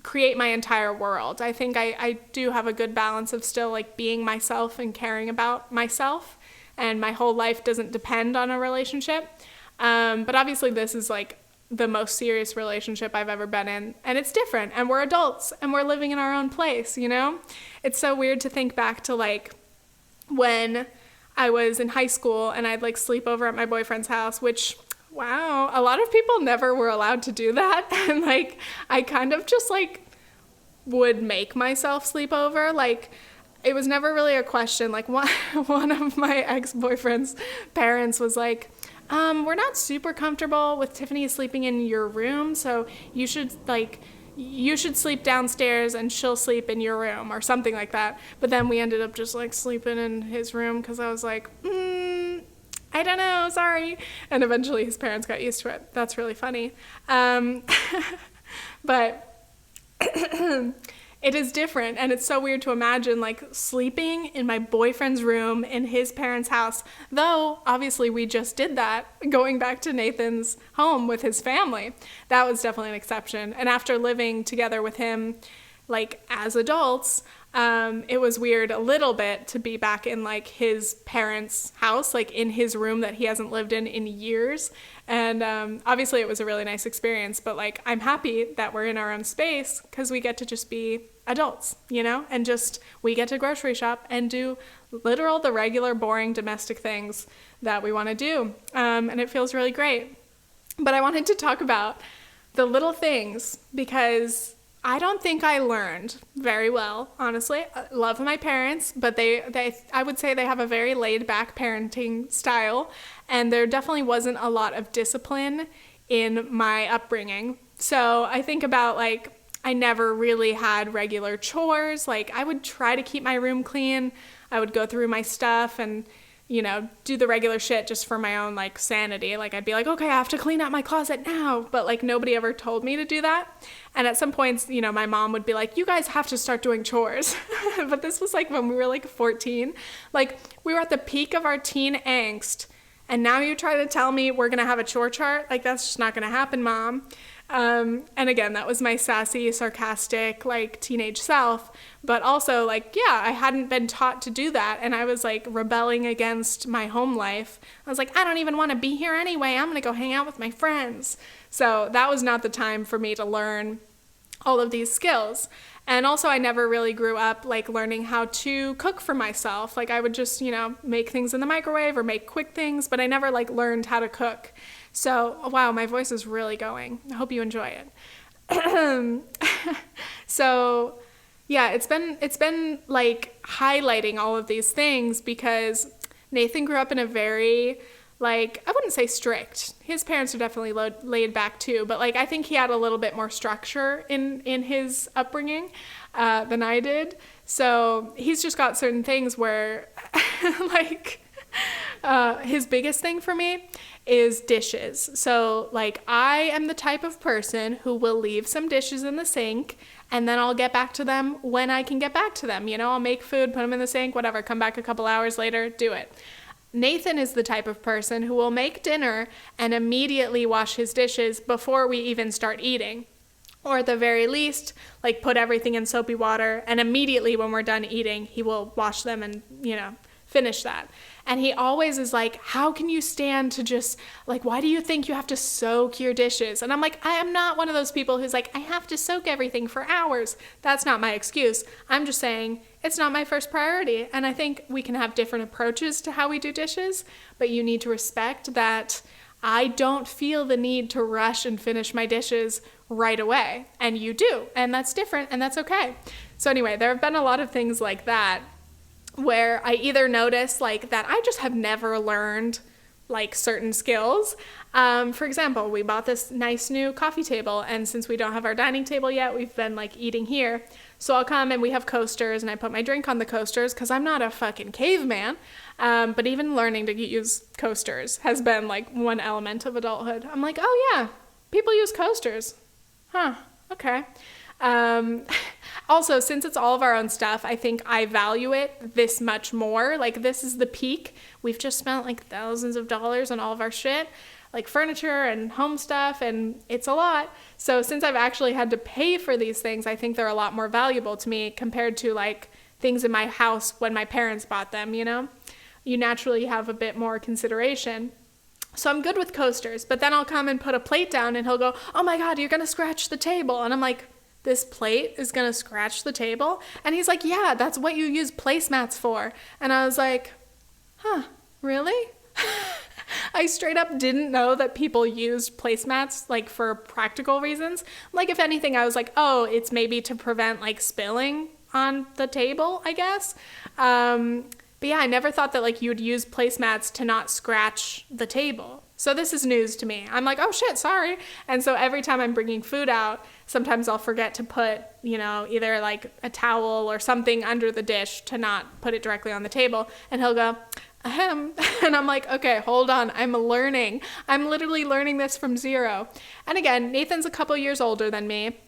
create my entire world. I think I do have a good balance of still, like, being myself and caring about myself. And my whole life doesn't depend on a relationship. But obviously this is like the most serious relationship I've ever been in. And it's different. And we're adults and we're living in our own place, you know? It's so weird to think back to like when I was in high school and I'd like sleep over at my boyfriend's house, which, wow, a lot of people never were allowed to do that. And like, I kind of just like would make myself sleep over. Like, it was never really a question. Like one of my ex-boyfriend's parents was like, we're not super comfortable with Tiffany sleeping in your room, so you should sleep downstairs and she'll sleep in your room or something like that. But then we ended up just like sleeping in his room because I was like, I don't know, sorry. And eventually his parents got used to it. That's really funny. But it is different, and it's so weird to imagine like sleeping in my boyfriend's room in his parents' house, though obviously we just did that going back to Nathan's home with his family. That was definitely an exception. And after living together with him like as adults, it was weird a little bit to be back in like his parents' house, like in his room that he hasn't lived in years. And obviously it was a really nice experience, but like I'm happy that we're in our own space because we get to just be adults, you know, and just we get to grocery shop and do the regular boring domestic things that we want to do. And it feels really great. But I wanted to talk about the little things because I don't think I learned very well, honestly. I love my parents, but I would say they have a very laid-back parenting style, and there definitely wasn't a lot of discipline in my upbringing. So I think about, like, I never really had regular chores. Like, I would try to keep my room clean. I would go through my stuff and, you know, do the regular shit just for my own, like, sanity. Like, I'd be like, okay, I have to clean out my closet now. But, like, nobody ever told me to do that. And at some points, you know, my mom would be like, you guys have to start doing chores. But this was, like, when we were, like, 14. Like, we were at the peak of our teen angst. And now you try to tell me we're going to have a chore chart? Like, that's just not going to happen, Mom. And again, that was my sassy, sarcastic, like, teenage self. But also, like, yeah, I hadn't been taught to do that. And I was, like, rebelling against my home life. I was like, I don't even want to be here anyway. I'm going to go hang out with my friends. So that was not the time for me to learn all of these skills. And also, I never really grew up, like, learning how to cook for myself. Like, I would just, you know, make things in the microwave or make quick things, but I never, like, learned how to cook. So, wow, my voice is really going. I hope you enjoy it. So, yeah, it's been like highlighting all of these things because Nathan grew up in a very, like, I wouldn't say strict. His parents are definitely laid back too, but like I think he had a little bit more structure in his upbringing than I did. So he's just got certain things where like his biggest thing for me is dishes. So like I am the type of person who will leave some dishes in the sink and then I'll get back to them when I can get back to them. You know, I'll make food, put them in the sink, whatever, come back a couple hours later, do it. Nathan is the type of person who will make dinner and immediately wash his dishes before we even start eating. Or at the very least, like put everything in soapy water and immediately when we're done eating, he will wash them and, you know, finish that. And he always is like, how can you stand to just, like, why do you think you have to soak your dishes? And I'm like, I am not one of those people who's like, I have to soak everything for hours. That's not my excuse. I'm just saying it's not my first priority. And I think we can have different approaches to how we do dishes, but you need to respect that I don't feel the need to rush and finish my dishes right away. And you do. And that's different, and that's okay. So anyway, there have been a lot of things like that where I either notice like that I just have never learned like certain skills. For example, we bought this nice new coffee table, and since we don't have our dining table yet, we've been like eating here. So I'll come and we have coasters, and I put my drink on the coasters because I'm not a fucking caveman. But even learning to use coasters has been like one element of adulthood. I'm like, oh yeah, people use coasters. Huh, okay. Also, since it's all of our own stuff, I think I value it this much more. Like, this is the peak. We've just spent like thousands of dollars on all of our shit, like furniture and home stuff, and it's a lot. So since I've actually had to pay for these things, I think they're a lot more valuable to me compared to like things in my house when my parents bought them, you know? You naturally have a bit more consideration. So I'm good with coasters, but then I'll come and put a plate down and he'll go, oh my God, you're gonna scratch the table. And I'm like, this plate is gonna scratch the table? And he's like, yeah, that's what you use placemats for. And I was like, huh, really? I straight up didn't know that people used placemats like for practical reasons. Like, if anything, I was like, oh, it's maybe to prevent like spilling on the table, I guess. But yeah, I never thought that like you would use placemats to not scratch the table. So this is news to me. I'm like, oh shit, sorry. And so every time I'm bringing food out, sometimes I'll forget to put, you know, either like a towel or something under the dish to not put it directly on the table. And he'll go, ahem. And I'm like, okay, hold on. I'm learning. I'm literally learning this from zero. And again, Nathan's a couple years older than me.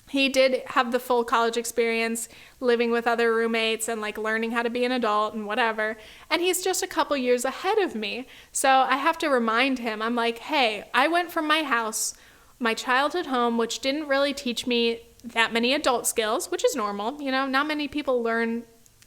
He did have the full college experience, living with other roommates and like learning how to be an adult and whatever. And he's just a couple years ahead of me. So I have to remind him, I'm like, hey, I went from my house, my childhood home, which didn't really teach me that many adult skills, which is normal. You know, not many people learn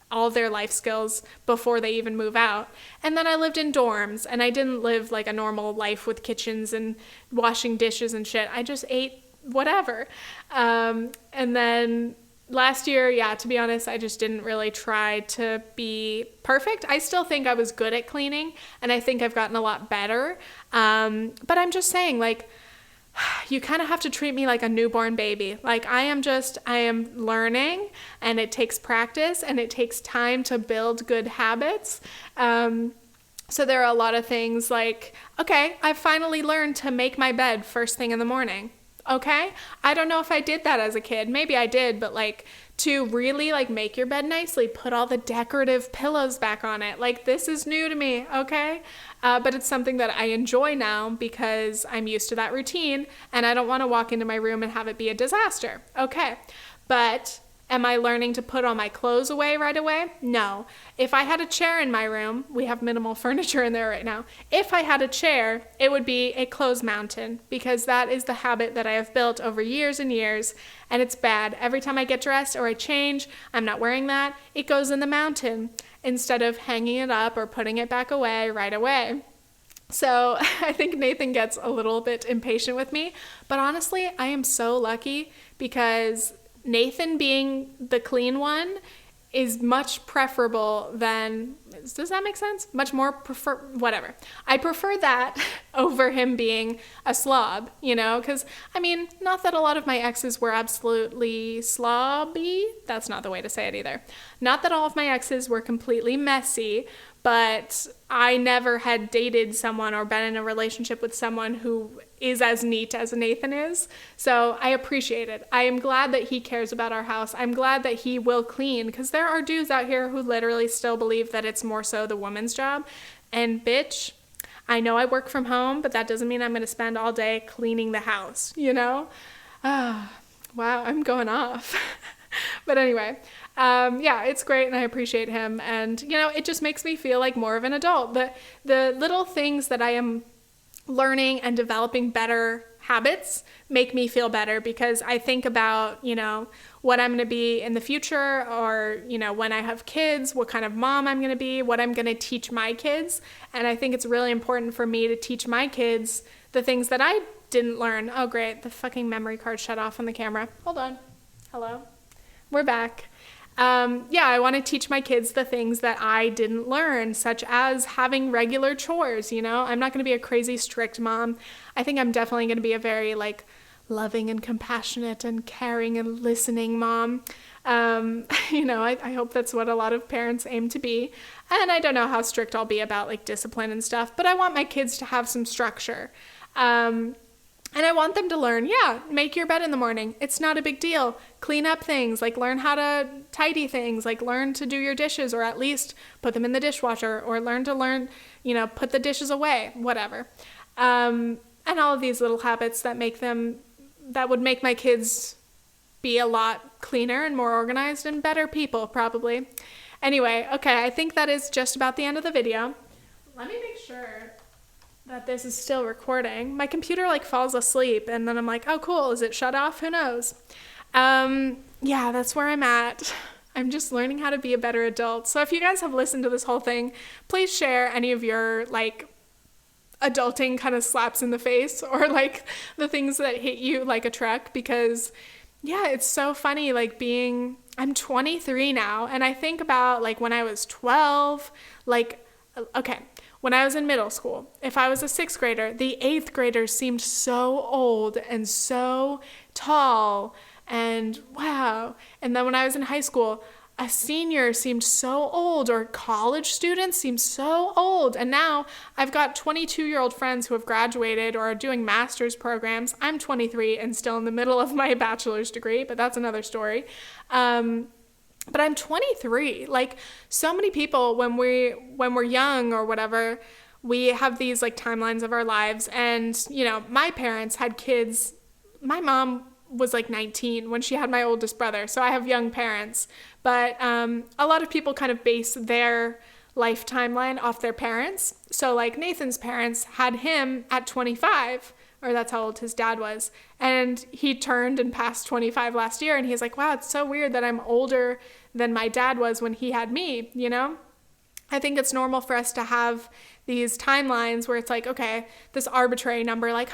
all their life skills before they even move out. And then I lived in dorms, and I didn't live like a normal life with kitchens and washing dishes and shit. I just ate whatever. And then last year, yeah, to be honest, I just didn't really try to be perfect. I still think I was good at cleaning, and I think I've gotten a lot better. But I'm just saying, like, you kind of have to treat me like a newborn baby. Like, I am learning, and it takes practice, and it takes time to build good habits. So there are a lot of things like, okay, I finally learned to make my bed first thing in the morning. Okay, I don't know if I did that as a kid. Maybe I did, but like to really like make your bed nicely, put all the decorative pillows back on it. Like, this is new to me, okay? But it's something that I enjoy now because I'm used to that routine, and I don't want to walk into my room and have it be a disaster. Okay, but am I learning to put all my clothes away right away? No. If I had a chair in my room, we have minimal furniture in there right now. If I had a chair, it would be a clothes mountain, because that is the habit that I have built over years and years, and it's bad. Every time I get dressed or I change, I'm not wearing that, it goes in the mountain instead of hanging it up or putting it back away right away. So I think Nathan gets a little bit impatient with me, but honestly, I am so lucky because Nathan being the clean one is much preferable than, does that make sense? Much more whatever. I prefer that over him being a slob, you know, because, I mean, not that a lot of my exes were absolutely slobby. That's not the way to say it either. Not that all of my exes were completely messy, but I never had dated someone or been in a relationship with someone who is as neat as Nathan is. So I appreciate it. I am glad that he cares about our house. I'm glad that he will clean, because there are dudes out here who literally still believe that it's more so the woman's job. And bitch, I know I work from home, but that doesn't mean I'm going to spend all day cleaning the house, you know? Wow, I'm going off. But anyway, yeah, it's great, and I appreciate him, and you know, it just makes me feel like more of an adult. The little things that I am learning and developing better habits make me feel better, because I think about, you know, what I'm going to be in the future, or, you know, when I have kids, what kind of mom I'm going to be, what I'm going to teach my kids. And I think it's really important for me to teach my kids the things that I didn't learn. Oh, great. The fucking memory card shut off on the camera. Hold on. Hello. We're back. Yeah, I want to teach my kids the things that I didn't learn, such as having regular chores, you know? I'm not going to be a crazy strict mom. I think I'm definitely going to be a very, like, loving and compassionate and caring and listening mom. You know, I hope that's what a lot of parents aim to be. And I don't know how strict I'll be about, like, discipline and stuff, but I want my kids to have some structure. And I want them to learn, yeah, make your bed in the morning. It's not a big deal. Clean up things, like learn how to tidy things, like learn to do your dishes, or at least put them in the dishwasher, or learn, you know, put the dishes away, whatever. And all of these little habits that would make my kids be a lot cleaner and more organized and better people, probably. Anyway, okay, I think that is just about the end of the video. Let me make sure that this is still recording. My computer like falls asleep, and then I'm like, oh cool, is it shut off? Who knows? Yeah, that's where I'm at. I'm just learning how to be a better adult. So if you guys have listened to this whole thing, please share any of your like adulting kind of slaps in the face, or like the things that hit you like a truck, because yeah, it's so funny, like I'm 23 now, and I think about like when I was 12, like, okay, when I was in middle school, if I was a 6th grader, the 8th graders seemed so old and so tall, and wow. And then when I was in high school, a senior seemed so old, or college students seemed so old. And now I've got 22-year-old friends who have graduated or are doing master's programs. I'm 23 and still in the middle of my bachelor's degree, but that's another story. But I'm 23. Like, so many people, when we're young or whatever, we have these like timelines of our lives. And, you know, my parents had kids. My mom was like 19 when she had my oldest brother. So I have young parents. But a lot of people kind of base their life timeline off their parents. So like Nathan's parents had him at 25. Or that's how old his dad was. And he turned and passed 25 last year. And he's like, wow, it's so weird that I'm older than my dad was when he had me, you know? I think it's normal for us to have these timelines where it's like, okay, this arbitrary number, like,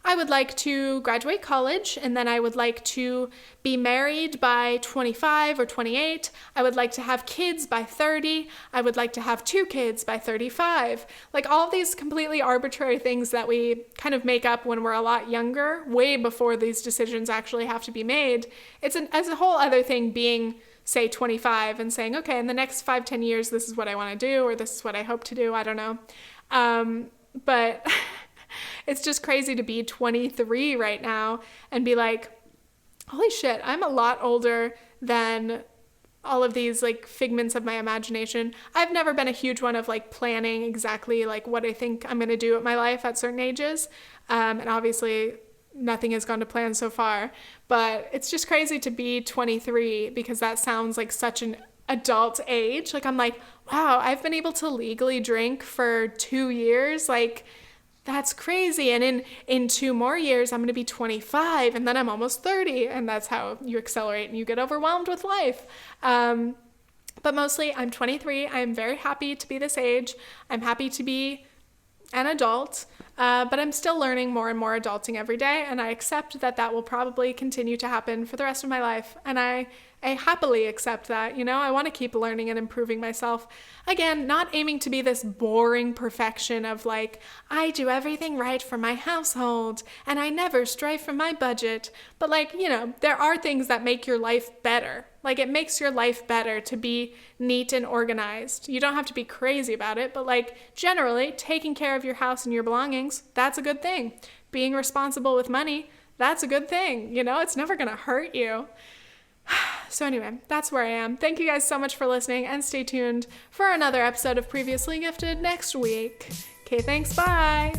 I would like to graduate college, and then I would like to be married by 25 or 28. I would like to have kids by 30. I would like to have 2 kids by 35. Like, all of these completely arbitrary things that we kind of make up when we're a lot younger, way before these decisions actually have to be made. It's as a whole other thing being, say, 25 and saying, okay, in the next 5-10 years, this is what I want to do, or this is what I hope to do. I don't know. But it's just crazy to be 23 right now and be like, holy shit, I'm a lot older than all of these like figments of my imagination. I've never been a huge one of like planning exactly like what I think I'm going to do with my life at certain ages. And obviously nothing has gone to plan so far, but it's just crazy to be 23 because that sounds like such an adult age. Like, I'm like, wow, I've been able to legally drink for 2 years. Like, that's crazy. And in 2 more years, I'm going to be 25, and then I'm almost 30. And that's how you accelerate and you get overwhelmed with life. But mostly I'm 23. I'm very happy to be this age. I'm happy to be an adult, but I'm still learning more and more adulting every day, and I accept that that will probably continue to happen for the rest of my life, and I happily accept that, you know. I want to keep learning and improving myself. Again, not aiming to be this boring perfection of like, I do everything right for my household, and I never stray from my budget, but like, you know, there are things that make your life better. Like, it makes your life better to be neat and organized. You don't have to be crazy about it, but like, generally, taking care of your house and your belongings, that's a good thing. Being responsible with money, that's a good thing. You know, it's never gonna hurt you. So anyway, that's where I am. Thank you guys so much for listening, and stay tuned for another episode of Previously Gifted next week. Okay, thanks, bye!